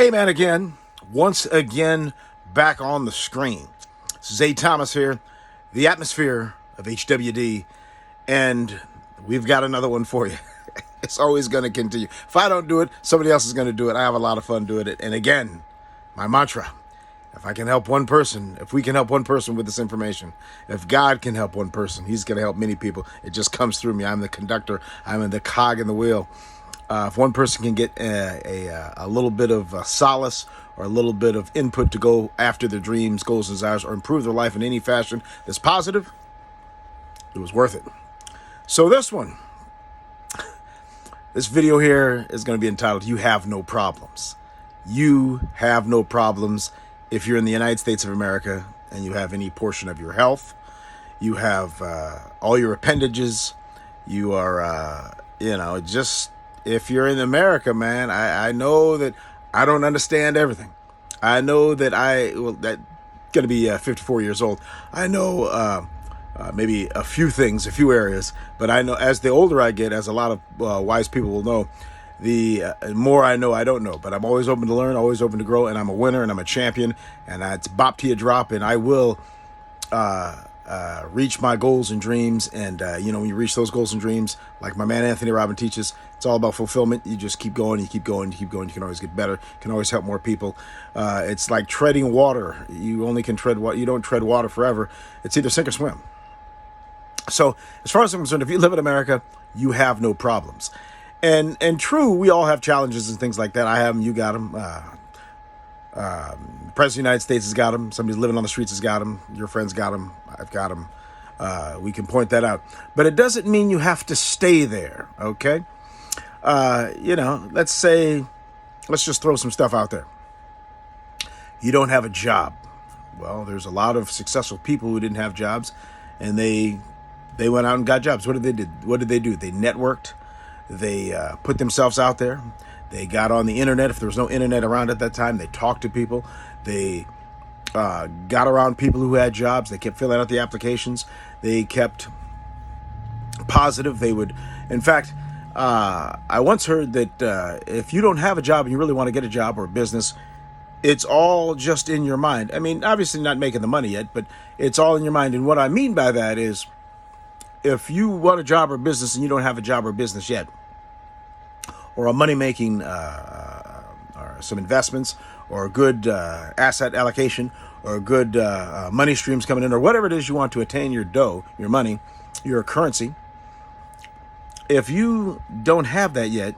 Hey man, once again, back on the screen. Zay Thomas here, the atmosphere of HWD, and we've got another one for you. It's always going to continue. If I don't do it, somebody else is going to do it. I have a lot of fun doing it. And again, my mantra, if I can help one person, if we can help one person with this information, if God can help one person, he's going to help many people. It just comes through me. I'm the conductor. I'm the cog in the wheel. If one person can get a little bit of solace or a little bit of input to go after their dreams, goals, and desires, or improve their life in any fashion that's positive, it was worth it. So this video here is going to be entitled, You Have No Problems. You have no problems if you're in the United States of America and you have any portion of your health. You have all your appendages. You are, if you're in America, man, I know that I don't understand everything. I know that that going to be 54 years old. I know maybe a few things, a few areas, but I know as the older I get, as a lot of wise people will know, the more I know, I don't know. But I'm always open to learn, always open to grow, and I'm a winner and I'm a champion, and it's bop to you drop, and I will reach my goals and dreams. And when you reach those goals and dreams, like my man Anthony Robbins teaches, it's all about fulfillment. You just keep going, you keep going, you keep going. You can always get better. You can always help more people. It's like treading water. You only can tread water. You don't tread water forever. It's either sink or swim. So as far as I'm concerned, if you live in America, you have no problems. And true, we all have challenges and things like that. I have them. You got them. The President of the United States has got them. Somebody living on the streets has got them. Your friends got them. I've got them. We can point that out. But it doesn't mean you have to stay there, okay? Let's just throw some stuff out there. You don't have a job. Well, there's a lot of successful people who didn't have jobs, and they went out and got jobs. What did they do? They networked. They put themselves out there. They got on the internet. If there was no internet around at that time, they talked to people. They got around people who had jobs. They kept filling out the applications. They kept positive. They would, in fact, I once heard that if you don't have a job and you really want to get a job or a business, it's all just in your mind. I mean, obviously not making the money yet, but it's all in your mind. And what I mean by that is, if you want a job or business and you don't have a job or business yet, or a money-making, or some investments, or a good asset allocation, or good money streams coming in, or whatever it is you want to attain your dough, your money, your currency. If you don't have that yet,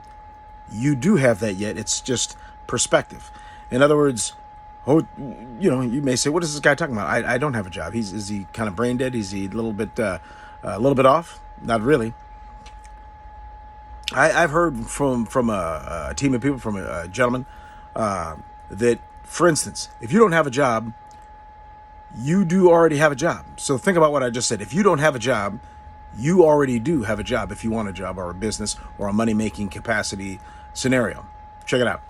you do have that yet. It's just perspective. In other words, you may say, what is this guy talking about? I don't have a job. Is he kind of brain dead? Is he a little bit off? Not really. I've heard from a team of people, from a gentleman, that, for instance, if you don't have a job, you do already have a job. So think about what I just said. If you don't have a job, you already do have a job if you want a job or a business or a money-making capacity scenario. Check it out.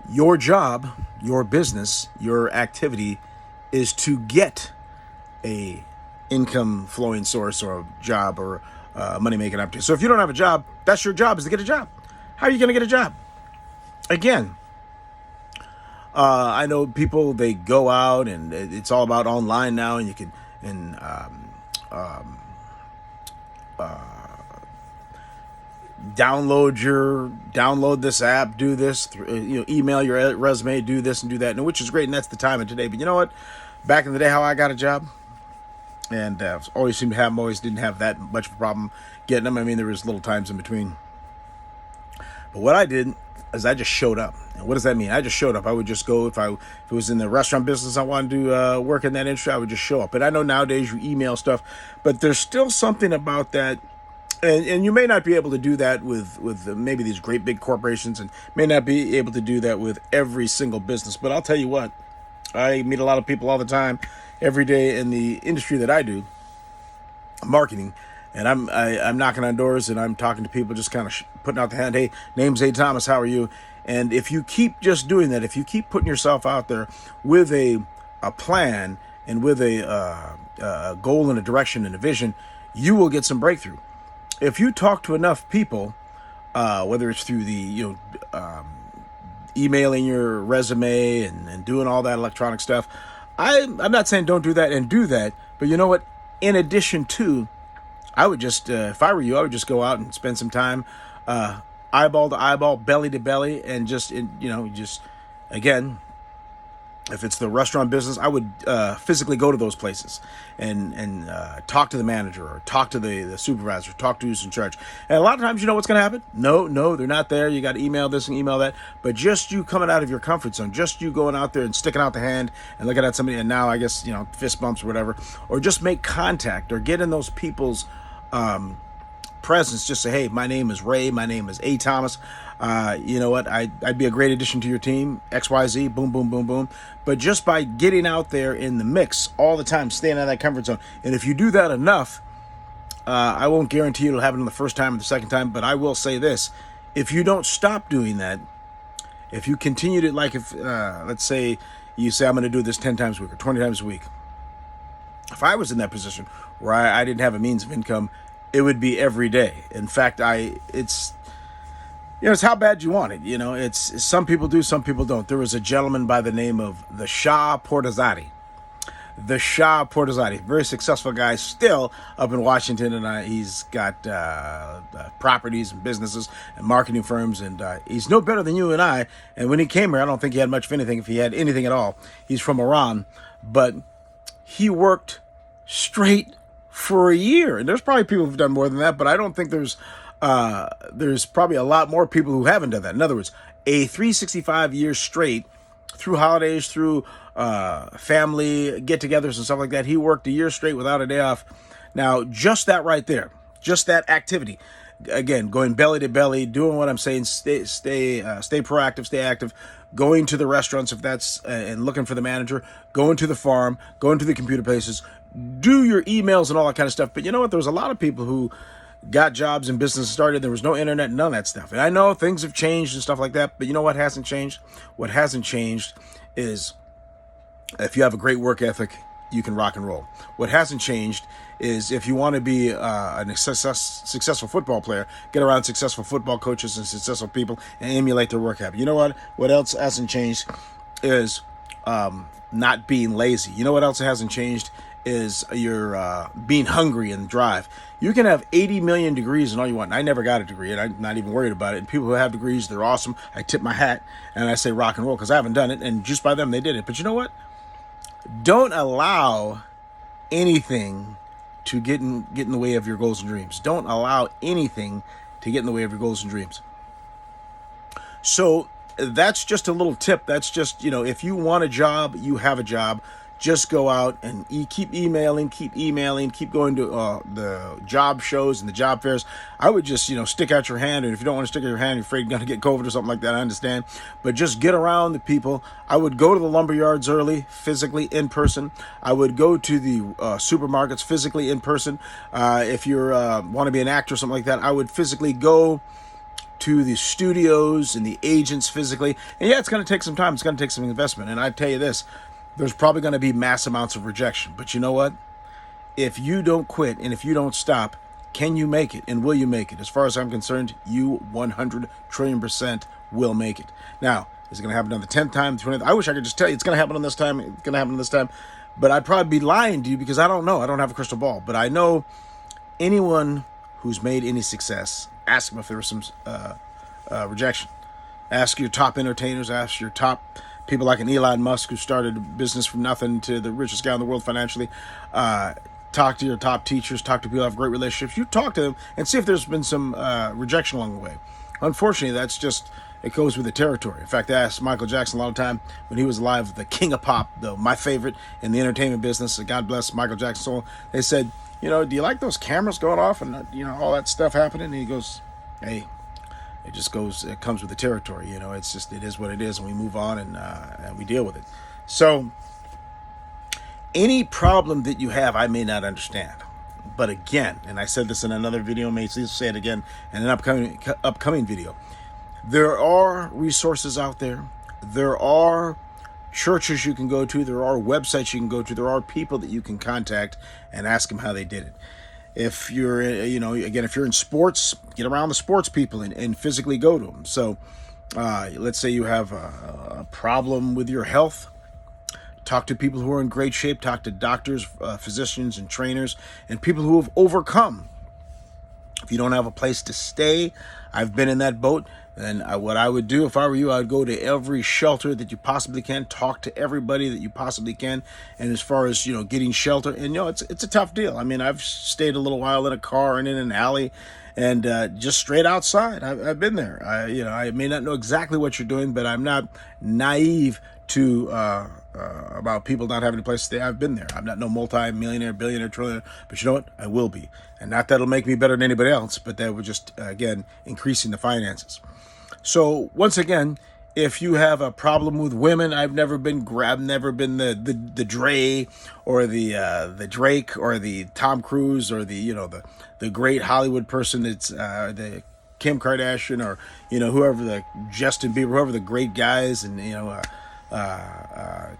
Your job, your business, your activity is to get a income flowing source or a job or money-making opportunity. So if you don't have a job, that's your job, is to get a job. How are you going to get a job? Again, I know people, they go out and it's all about online now, and you can download this app, do this, email your resume, do this and do that, and which is great, and that's the time of today. But you know what? Back in the day, how I got a job, and always seemed to have them, always didn't have that much of a problem getting them. I mean, there was little times in between. But what I did is I just showed up. And what does that mean? I just showed up. I would just go, if it was in the restaurant business, I wanted to work in that industry, I would just show up. And I know nowadays you email stuff, but there's still something about that. And you may not be able to do that with maybe these great big corporations, and may not be able to do that with every single business. But I'll tell you what, I meet a lot of people all the time, every day in the industry that I do, marketing, and I'm knocking on doors and I'm talking to people, just kind of putting out the hand. Hey, name's Zay Thomas. How are you? And if you keep just doing that, if you keep putting yourself out there with a plan and with a goal and a direction and a vision, you will get some breakthrough. If you talk to enough people, whether it's through the emailing your resume and doing all that electronic stuff. I'm not saying don't do that and do that, but you know what? In addition to, I would just, if I were you, I would just go out and spend some time, eyeball to eyeball, belly to belly, and just, just again, if it's the restaurant business, I would physically go to those places and talk to the manager or talk to the supervisor, talk to who's in charge. And a lot of times, you know what's going to happen? No, they're not there. You got to email this and email that. But just you coming out of your comfort zone, just you going out there and sticking out the hand and looking at somebody, and now I guess, fist bumps or whatever, or just make contact or get in those people's presence. Just say, hey, my name is Ray. My name is A. Thomas. You know what? I'd be a great addition to your team. XYZ, boom, boom, boom, boom. But just by getting out there in the mix all the time, staying out of that comfort zone. And if you do that enough, I won't guarantee it'll happen the first time or the second time, but I will say this. If you don't stop doing that, if you continue to, like if, let's say you say, I'm going to do this 10 times a week or 20 times a week. If I was in that position where I didn't have a means of income, it would be every day. In fact, it's how bad you want it. It's some people do, some people don't. There was a gentleman by the name of the Shah Portazati. The Shah Portazati, very successful guy, still up in Washington, and he's got properties and businesses and marketing firms, and he's no better than you and I. And when he came here, I don't think he had much of anything, if he had anything at all. He's from Iran, but he worked straight for a year. And there's probably people who've done more than that, but I don't think there's probably a lot more people who haven't done that. In other words, a 365 years straight, through holidays, through family get-togethers and stuff like that. He worked a year straight without a day off. Now, just that right there, just that activity, again, going belly to belly, doing what I'm saying, stay proactive, stay active, going to the restaurants if that's, and looking for the manager, going to the farm, going to the computer places, do your emails and all that kind of stuff. But you know what? There's a lot of people who got jobs and businesses started. There was no internet, none of that stuff. And I know things have changed and stuff like that, but you know what hasn't changed? What hasn't changed is if you have a great work ethic, you can rock and roll. What hasn't changed is if you want to be a successful football player, get around successful football coaches and successful people and emulate their work habit. You know what? What else hasn't changed is not being lazy. You know what else hasn't changed is your being hungry and drive. You can have 80 million degrees and all you want. And I never got a degree, and I'm not even worried about it. And people who have degrees, they're awesome. I tip my hat and I say rock and roll because I haven't done it. And just by them, they did it. But you know what? Don't allow anything to get in the way of your goals and dreams. Don't allow anything to get in the way of your goals and dreams. So that's just a little tip. That's just, if you want a job, you have a job. Just go out and keep emailing, keep going to the job shows and the job fairs. I would just, stick out your hand. And if you don't want to stick out your hand, you're afraid you're going to get COVID or something like that, I understand. But just get around the people. I would go to the lumber yards early, physically, in person. I would go to the supermarkets, physically, in person. If you want to be an actor or something like that, I would physically go to the studios and the agents physically. And yeah, it's going to take some time. It's going to take some investment. And I tell you this, there's probably going to be mass amounts of rejection. But you know what? If you don't quit and if you don't stop, can you make it? And will you make it? As far as I'm concerned, you 100 trillion% will make it. Now, is it going to happen on the 10th time, 20th? I wish I could just tell you it's going to happen on this time. It's going to happen on this time. But I'd probably be lying to you because I don't know. I don't have a crystal ball. But I know anyone who's made any success, ask them if there was some rejection. Ask your top entertainers. Ask your top people like an Elon Musk who started a business from nothing to the richest guy in the world financially. Talk to your top teachers. Talk to people who have great relationships. You talk to them and see if there's been some rejection along the way. Unfortunately, it goes with the territory. In fact, I asked Michael Jackson a lot of time when he was alive, the king of pop, my favorite in the entertainment business. God bless Michael Jackson. So they said, do you like those cameras going off and all that stuff happening? And he goes, hey, it comes with the territory. It is what it is, and we move on and we deal with it. So any problem that you have, I may not understand. But again, and I said this in another video, may say it again in an upcoming video, there are resources out there. There are churches you can go to. There are websites you can go to. There are people that you can contact and ask them how they did it. If you're, if you're in sports, get around the sports people and physically go to them. So Let's say you have a problem with your health. Talk to people who are in great shape. Talk to doctors, physicians, and trainers, and people who have overcome. If you don't have a place to stay, I've been in that boat. And what I would do if I were you, I would go to every shelter that you possibly can, talk to everybody that you possibly can. And as far as, getting shelter, and, it's a tough deal. I mean, I've stayed a little while in a car and in an alley and just straight outside. I've been there. I may not know exactly what you're doing, but I'm not naive to about people not having a place to stay. I've been there. I'm not no multi-millionaire, billionaire, trillionaire, but you know what? I will be. And not that'll make me better than anybody else, but that would just, again, increasing the finances. So once again, if you have a problem with women, I've never been the Dre or the Drake or the Tom Cruise or the great Hollywood person that's the Kim Kardashian or whoever, the Justin Bieber, whoever the great guys, and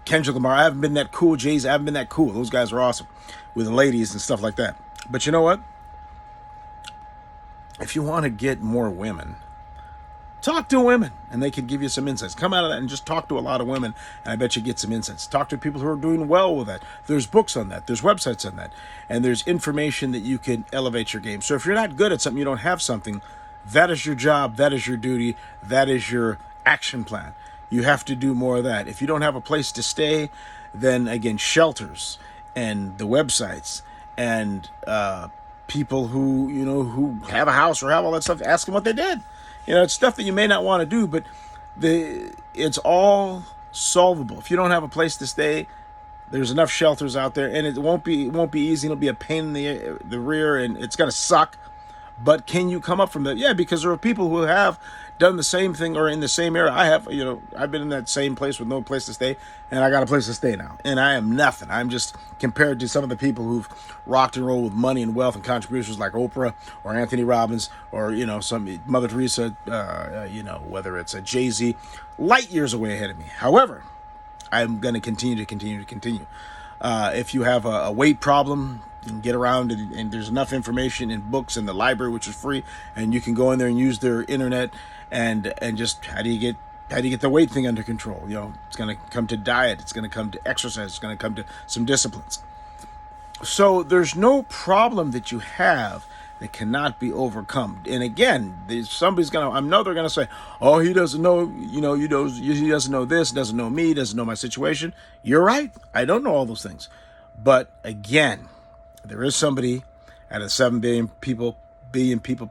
Kendrick Lamar. I haven't been that cool. Jay-Z, I haven't been that cool. Those guys are awesome with the ladies and stuff like that. But you know what? If you want to get more women, talk to women and they can give you some insights. Come out of that and just talk to a lot of women and I bet you get some insights. Talk to people who are doing well with that. There's books on that. There's websites on that. And there's information that you can elevate your game. So if you're not good at something, you don't have something, that is your job. That is your duty. That is your action plan. You have to do more of that. If you don't have a place to stay, then again, shelters and the websites and people who have a house or have all that stuff, ask them what they did. It's stuff that you may not want to do, but it's all solvable. If you don't have a place to stay, there's enough shelters out there, and it won't be easy. It'll be a pain in the rear, and it's gonna suck. But can you come up from that? Yeah, because there are people who have done the same thing or in the same area. I've been in that same place with no place to stay, and I got a place to stay now. And I am nothing. I'm just compared to some of the people who've rocked and rolled with money and wealth and contributions like Oprah or Anthony Robbins or, some Mother Teresa, whether it's a Jay-Z, light years away ahead of me. However, I'm going to continue. If you have a weight problem, you can get around and there's enough information in books in the library, which is free, and you can go in there and use their internet and just how do you get the weight thing under control? It's going to come to diet, it's going to come to exercise, it's going to come to some disciplines. So there's no problem that you have that cannot be overcome. And again, somebody's gonna, I know they're gonna say, "Oh, he doesn't know, he doesn't know this, doesn't know me, doesn't know my situation." You're right. I don't know all those things, but again, there is somebody out of 7 billion people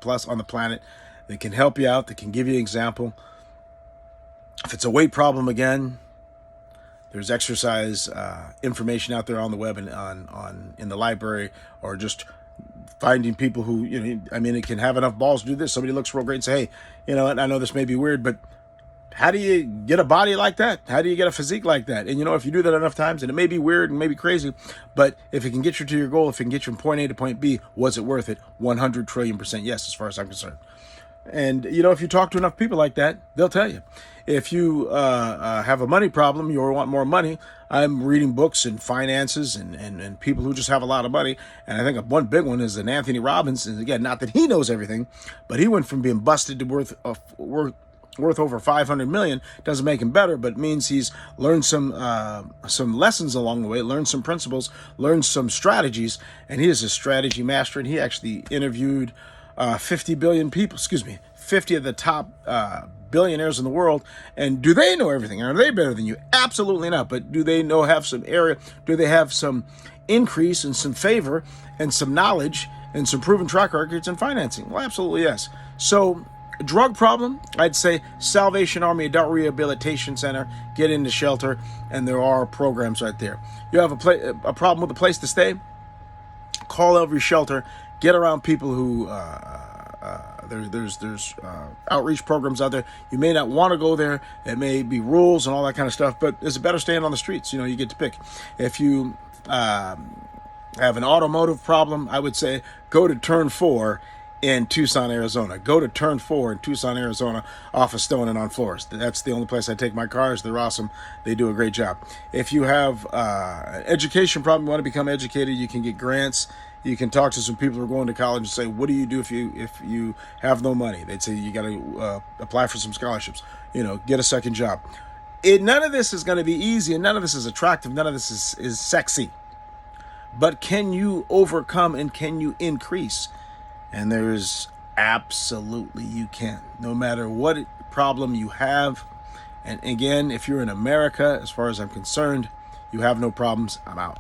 plus on the planet that can help you out, that can give you an example. If it's a weight problem, again, there's exercise information out there on the web and on in the library, or just finding people who, it can have enough balls to do this. Somebody looks real great and say, "Hey, I know this may be weird, but how do you get a body like that? How do you get a physique like that?" And if you do that enough times, and it may be weird and maybe crazy, but if it can get you to your goal, if it can get you from point A to point B, was it worth it? 100 trillion% yes, as far as I'm concerned. And, if you talk to enough people like that, they'll tell you. If you have a money problem, you want more money, I'm reading books and finances and people who just have a lot of money. And I think one big one is an Anthony Robbins. And again, not that he knows everything, but he went from being busted to worth over 500 million. Doesn't make him better, but it means he's learned some lessons along the way, learned some principles, learned some strategies, and he is a strategy master. And he actually interviewed 50 of the top billionaires in the world. And do they know everything? Are they better than you? Absolutely not. But do they have some area? Do they have some increase and some favor and some knowledge and some proven track records in financing? Well, absolutely yes. So drug problem, I'd say Salvation Army Adult Rehabilitation Center, get into shelter, and there are programs right there. You have a problem with a place to stay, call every shelter, get around people who there's outreach programs out there. You may not want to go there. It may be rules and all that kind of stuff, but it's better staying on the streets. You get to pick. If you have an automotive problem, I would say go to Turn 4 in Tucson, Arizona. Go to Turn 4 in Tucson, Arizona, off of Stone and on Flores. That's the only place I take my cars. They're awesome. They do a great job. If you have an education problem, you want to become educated, you can get grants You can talk to some people who are going to college and say, "What do you do if you have no money?" They'd say, "You got to apply for some scholarships. Get a second job." None of this is going to be easy, and none of this is attractive. None of this is sexy. But can you overcome and can you increase? And there's absolutely you can, no matter what problem you have. And again, if you're in America, as far as I'm concerned, you have no problems. I'm out.